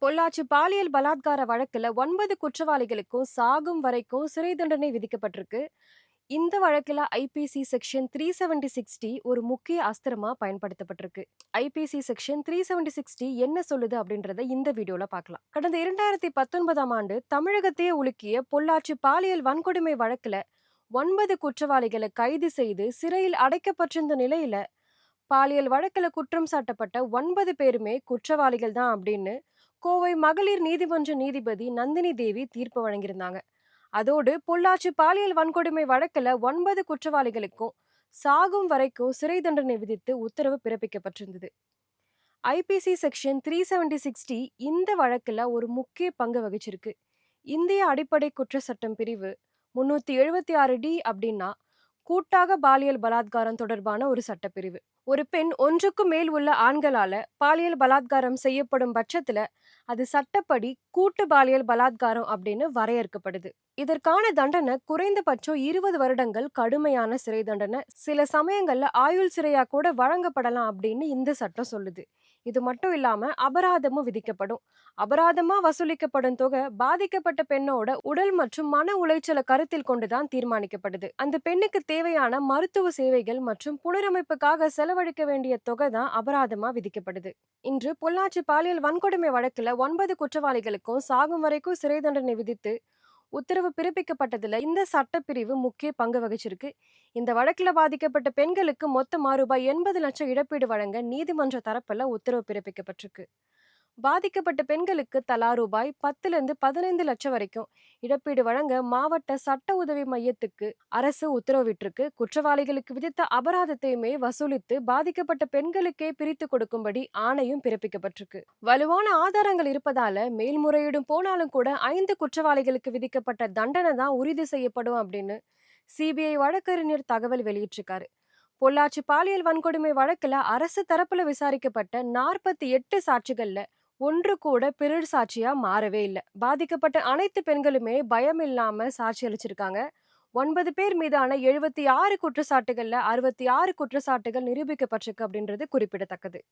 பொள்ளாச்சி பாலியல் பலாத்கார வழக்குல 9 குற்றவாளிகளுக்கும் சாகும் வரைக்கும் சிறை தண்டனை விதிக்கப்பட்டிருக்கு. இந்த வழக்குல ஐபிசி செக்ஷன் 376 ஒரு முக்கிய அஸ்திரமா பயன்படுத்தப்பட்டிருக்கு. ஐபிசி செக்ஷன் 376 என்ன சொல்லுது அப்படின்றத இந்த வீடியோல பார்க்கலாம். கடந்த 2019ஆம் ஆண்டு தமிழகத்தையே உலுக்கிய பொள்ளாச்சி பாலியல் வன்கொடுமை வழக்குல 9 குற்றவாளிகளை கைது செய்து சிறையில் அடைக்கப்பட்டிருந்த நிலையில பாலியல் வழக்குல குற்றம் சாட்டப்பட்ட 9 பேருமே குற்றவாளிகள் தான் அப்படின்னு கோவை மகளிர் நீதிமன்ற நீதிபதி நந்தினி தேவி தீர்ப்பு வழங்கியிருந்தாங்க. அதோடு பொள்ளாச்சி பாலியல் வன்கொடுமை வழக்குல 9 குற்றவாளிகளுக்கும் சாகும் வரைக்கும் சிறை தண்டனை விதித்து உத்தரவு பிறப்பிக்கப்பட்டிருந்தது. ஐபிசி செக்ஷன் 376 இந்த வழக்குல ஒரு முக்கிய பங்கு வகிச்சிருக்கு. இந்திய அடிப்படை குற்ற சட்டம் பிரிவு 376 அப்படின்னா கூட்டாக பாலியல் பலாத்காரம் தொடர்பான ஒரு சட்டப்பிரிவு. ஒரு பெண் ஒன்றுக்கும் மேல் உள்ள ஆண்களால பாலியல் பலாத்காரம் செய்யப்படும் பட்சத்துல அது சட்டப்படி கூட்டு பாலியல் பலாத்காரம் அப்படின்னு வரையறுக்கப்படுது. இதற்கான தண்டனை குறைந்தபட்சம் 20 வருடங்கள் கடுமையான சிறை தண்டனை, சில சமயங்கள்ல ஆயுள் சிறையா கூட வழங்கப்படலாம் அப்படின்னு இந்த சட்டம் சொல்லுது. இது மட்டும் இல்லாம அபராதமும் விதிக்கப்படும். அபராதமா வசூலிக்கப்படும் தொகை பாதிக்கப்பட்ட பெண்ணோட உடல் மற்றும் மன உளைச்சலை கருத்தில் கொண்டுதான் தீர்மானிக்கப்படுது. அந்த பெண்ணுக்கு தேவையான மருத்துவ சேவைகள் மற்றும் புனரமைப்புக்காக செலவழிக்க வேண்டிய தொகை தான் அபராதமா விதிக்கப்படுது. இன்று பொள்ளாச்சி பாலியல் வன்கொடுமை வழக்குல 9 குற்றவாளிகளுக்கும் சாகும் வரைக்கும் சிறை தண்டனை விதித்து உத்தரவு பிறப்பிக்கப்பட்டதுல இந்த சட்டப்பிரிவு முக்கிய பங்கு வகிச்சிருக்கு. இந்த வழக்குல பாதிக்கப்பட்ட பெண்களுக்கு மொத்தமா ரூபாய் 80 லட்சம் இழப்பீடு வழங்க நீதிமன்ற தரப்புல உத்தரவு பிறப்பிக்கப்பட்டிருக்கு. பாதிக்கப்பட்ட பெண்களுக்கு தலா ரூபாய் 10 to 15 லட்சம் வரைக்கும் இழப்பீடு வழங்க மாவட்ட சட்ட உதவி மையத்துக்கு அரசு உத்தரவிட்டிருக்கு. குற்றவாளிகளுக்கு விதித்த அபராதத்தையுமே வசூலித்து பாதிக்கப்பட்ட பெண்களுக்கே பிரித்து கொடுக்கும்படி ஆணையும் பிறப்பிக்கப்பட்டிருக்கு. வலுவான ஆதாரங்கள் இருப்பதால மேல்முறையீடும் போனாலும் கூட 5 குற்றவாளிகளுக்கு விதிக்கப்பட்ட தண்டனை தான் உறுதி செய்யப்படும் அப்படின்னு சிபிஐ வழக்கறிஞர் தகவல் வெளியிட்டிருக்காரு. பொள்ளாச்சி பாலியல் வன்கொடுமை வழக்குல அரசு தரப்புல விசாரிக்கப்பட்ட 48 சாட்சிகள்ல ஒன்று கூட பிறர் சாட்சியா மாறவே இல்லை. பாதிக்கப்பட்ட அனைத்து பெண்களுமே பயம் இல்லாம சாட்சி அளிச்சிருக்காங்க. 9 பேர் மீதான 76 குற்றச்சாட்டுகள்ல 66 குற்றச்சாட்டுகள் நிரூபிக்கப்பட்டிருக்கு அப்படின்றது குறிப்பிடத்தக்கது.